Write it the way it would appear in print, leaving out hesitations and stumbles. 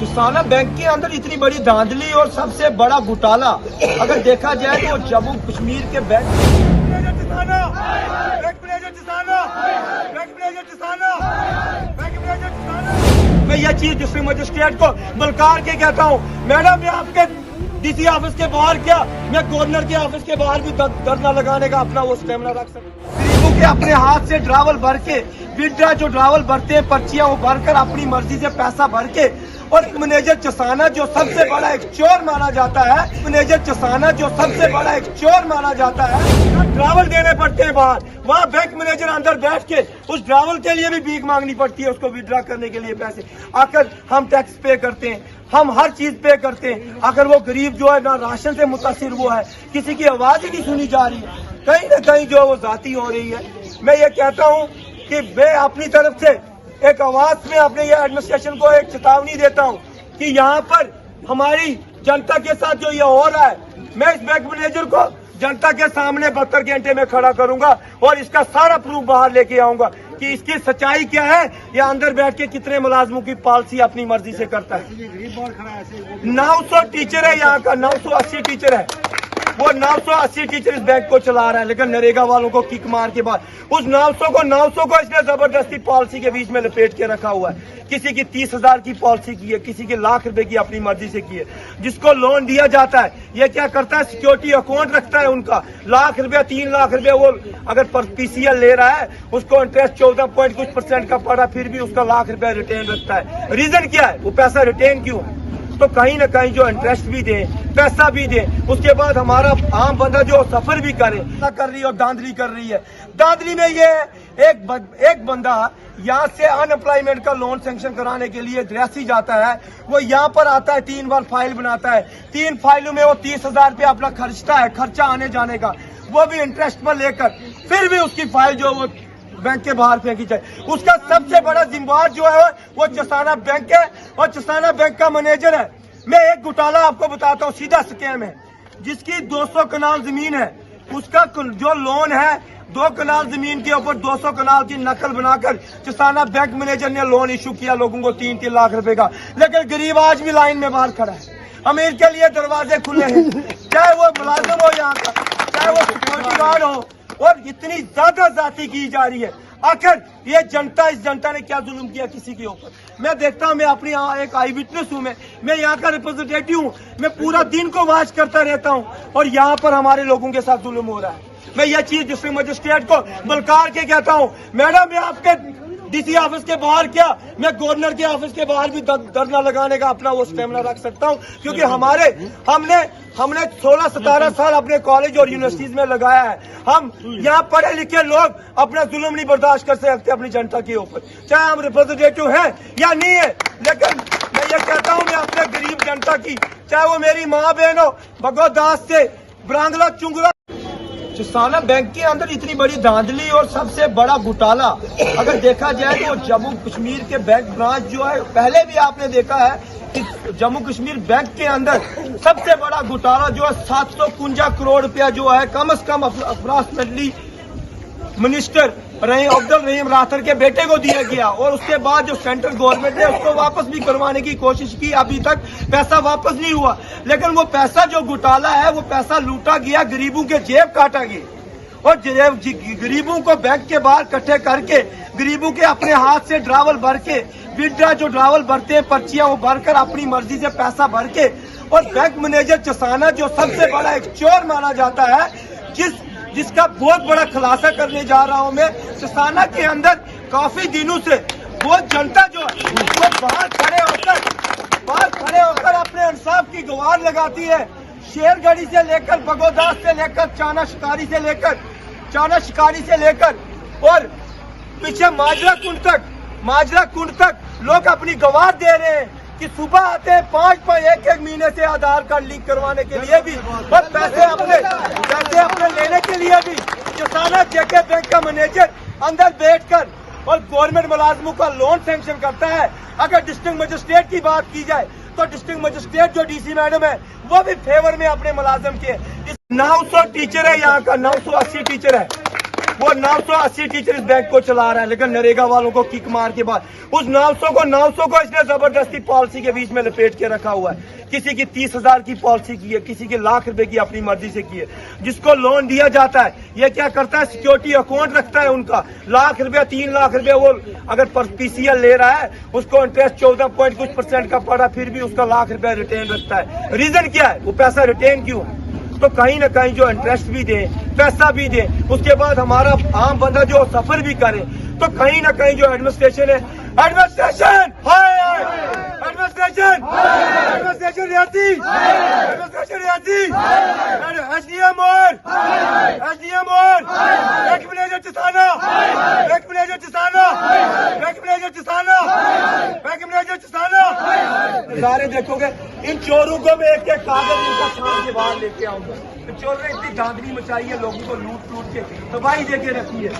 चिसाना bank के अंदर इतनी बड़ी धांधली और सबसे बड़ा घोटाला अगर देखा जाए तो जम्मू कश्मीर के बैंक मैं यह चीज डिस्ट्रिक्ट मजिस्ट्रेट को बलकार के कहता हूँ, मैडम मैं आपके डीसी ऑफिस के बाहर क्या, मैं गवर्नर के ऑफिस के बाहर भी धरना लगाने का अपना वो स्टेमिना रख सकता हूँ। गरीबों के अपने हाथ से ड्रावल भर के विड्रा जो ड्रावल भरते हैं पर्चियां वो भरकर अपनी मर्जी से पैसा भर के, और मैनेजर चिसाना जो सबसे बड़ा एक चोर माना जाता है, मैनेजर चिसाना जो सबसे बड़ा एक चोर माना जाता है, ड्रावल देने पड़ते हैं बाहर, वहाँ बैंक मैनेजर अंदर बैठ के उस ड्रावल के लिए भी भीख मांगनी पड़ती है, उसको विड्रा करने के लिए पैसे। आकर हम टैक्स पे करते हैं, हम हर चीज पे करते हैं, अगर वो गरीब जो है ना राशन से मुतासिर वो है, किसी की आवाज ही नहीं सुनी जा रही है, कहीं ना कहीं जो वो जाती हो रही है। मैं ये कहता हूँ कि मैं अपनी तरफ से एक आवाज में अपने ये एडमिनिस्ट्रेशन को एक चेतावनी देता हूँ कि यहाँ पर हमारी जनता के साथ जो ये हो रहा है, मैं इस बैंक मैनेजर को जनता के सामने 72 घंटे में खड़ा करूंगा और इसका सारा प्रूफ बाहर लेके आऊंगा कि इसकी सच्चाई क्या है, या अंदर बैठ के कितने मुलाजमों की पॉलिसी अपनी मर्जी से करता है। 900 टीचर है यहाँ का, 980 टीचर है, वो 980 टीचर इस बैंक को चला रहा है, लेकिन नरेगा वालों को किक मार के बाद उस 900 को इसने जबरदस्ती पॉलिसी के बीच में लपेट के रखा हुआ है। किसी की 30,000 की पॉलिसी की है, किसी की लाख रुपए की अपनी मर्जी से की है। जिसको लोन दिया जाता है ये क्या करता है, सिक्योरिटी अकाउंट रखता है उनका, लाख रुपया 3 लाख रुपया वो अगर पीसीएल ले रहा है उसको इंटरेस्ट 14% का पड़ा, फिर भी उसका लाख रुपया रिटेन रखता है। रीजन क्या है, वो पैसा रिटेन क्यों है? तो कहीं ना कहीं जो इंटरेस्ट भी दे, पैसा भी दे, उसके बाद हमारा आम बंदा जो सफर भी कर रही है और धांधली कर रही है। धांधली में ये एक बंदा यहाँ से अनएम्प्लॉयमेंट का लोन सैंक्शन कराने के लिए रियासी जाता है, वो यहाँ पर आता है, 3 बार फाइल बनाता है, 3 फाइलों में वो 30,000 रुपया अपना खर्चता है, खर्चा आने जाने का, वो भी इंटरेस्ट पर लेकर, फिर भी उसकी फाइल जो वो बैंक के बाहर फेंकी जाए। उसका सबसे बड़ा जिम्मेदार जो है वो चिसाना बैंक है और चिसाना बैंक का मैनेजर है। मैं एक घोटाला आपको बताता हूँ, सीधा स्कैम है। जिसकी 200 कनाल जमीन है, उसका जो लोन है 2 कनाल जमीन के ऊपर 200 कनाल की नकल बनाकर चिसाना बैंक मैनेजर ने लोन इशू किया लोगों को 3-3 लाख रुपए का, लेकिन गरीब आज भी लाइन में बाहर खड़ा है। अमीर के लिए दरवाजे खुले हैं, चाहे वो मुलाजिम हो यहाँ का, चाहे वो सिक्योरिटी गार्ड हो, और इतनी ज्यादा जाति की जा रही है। आखिर ये जनता, इस जनता ने क्या जुल्म किया किसी के ऊपर? मैं देखता हूँ, मैं अपनी एक आई विटनेस हूँ, मैं यहाँ का रिप्रेजेंटेटिव हूँ, मैं पूरा दिन को वॉच करता रहता हूँ और यहाँ पर हमारे लोगों के साथ जुल्म हो रहा है। मैं यह चीज डिस्ट्रिक्ट मजिस्ट्रेट को बलकार के कहता हूँ, मैडम मैं आपके डीसी ऑफिस के बाहर क्या, मैं गवर्नर के ऑफिस के बाहर भी धरना लगाने का अपना वो स्टेमिना रख सकता हूँ, क्योंकि हमने 16-17 साल अपने कॉलेज और यूनिवर्सिटीज में लगाया है। हम यहाँ पढ़े लिखे लोग अपना जुल्म नहीं बर्दाश्त कर सकते अपनी जनता के ऊपर, चाहे हम रिप्रेजेंटेटिव हैं या नहीं है। लेकिन मैं ये कहता हूँ, मैं अपने गरीब जनता की, चाहे वो मेरी माँ बहन हो, भगवदास से ब्रांगला चुंगला, चिसाना बैंक के अंदर इतनी बड़ी धांधली और सबसे बड़ा घोटाला अगर देखा जाए तो जम्मू कश्मीर के बैंक ब्रांच जो है, पहले भी आपने देखा है कि जम्मू कश्मीर बैंक के अंदर सबसे बड़ा घोटाला जो है 751 करोड़ रुपया जो है कम से कम अप्रोक्सीमेटली मिनिस्टर अब्दुल रहीम राथर के बेटे को दिया गया, और उसके बाद जो सेंट्रल गवर्नमेंट ने उसको वापस भी करवाने की कोशिश की, अभी तक पैसा वापस नहीं हुआ। लेकिन वो पैसा जो घोटाला है वो पैसा लूटा गया, गरीबों के जेब काटा गया, और गरीबों को बैंक के बाहर इकट्ठे करके गरीबों के अपने हाथ से ड्रावल भर के विड्रा जो ड्रावल भरते हैं पर्चियां वो भरकर अपनी मर्जी से पैसा भर के, और बैंक मैनेजर चिसाना जो सबसे बड़ा एक चोर माना जाता है, जिसका बहुत बड़ा खुलासा करने जा रहा हूं मैं। चिसाना के अंदर काफी दिनों से वो जनता जो है वो बाहर खड़े होकर अपने इंसाफ की गुहार लगाती है। शेरगढ़ी से लेकर बगोदास से लेकर चाना शिकारी से लेकर और पीछे माजरा कुंड तक लोग अपनी गवाह दे रहे हैं कि सुबह आते हैं 5 एक महीने से आधार कार्ड लिंक करवाने के लिए भी, और पैसे अपने लेने के लिए भी चिसाना जेके बैंक का मैनेजर अंदर बैठकर और गवर्नमेंट मुलाजमों का लोन सैंक्शन करता है। अगर डिस्ट्रिक्ट मजिस्ट्रेट की बात की जाए तो डिस्ट्रिक्ट मजिस्ट्रेट जो डीसी मैडम है वो भी फेवर में अपने मुलाजिम के। 900 टीचर है यहाँ का, 980 टीचर है, वो 980 टीचर इस बैंक को चला रहा है, लेकिन नरेगा वालों को किक मार के बाद उस 900 को इसने जबरदस्ती पॉलिसी के बीच में लपेट के रखा हुआ है। किसी की 30,000 की पॉलिसी की है, किसी की लाख रुपए की अपनी मर्जी से की है। जिसको लोन दिया जाता है ये क्या करता है, सिक्योरिटी अकाउंट रखता है उनका, लाख रुपया 3 लाख रुपया वो अगर पीसीएल ले रहा है उसको इंटरेस्ट 14% का पड़ा, फिर भी उसका लाख रुपया रिटेन रखता है। रीजन क्या है, वो पैसा रिटेन क्यों है? तो कहीं ना कहीं जो इंटरेस्ट भी दे, पैसा भी दे, उसके बाद हमारा आम बंदा जो सफर भी करे, तो कहीं ना कहीं जो एडमिनिस्ट्रेशन है, एडमिनिस्ट्रेशन रियाती, एडमिनिस्ट्रेशन रियाती, एसडीएम और बैंक मैनेजर चिसाना, बैंक मैनेजर चिसाना। सारे देखोगे इन चोरों को मैं एक कागज इनका छान के बाहर लेके आऊंगा। तो चोर ने इतनी धांधली मचाई है, लोगों को लूट के तबाही दे के रखी है।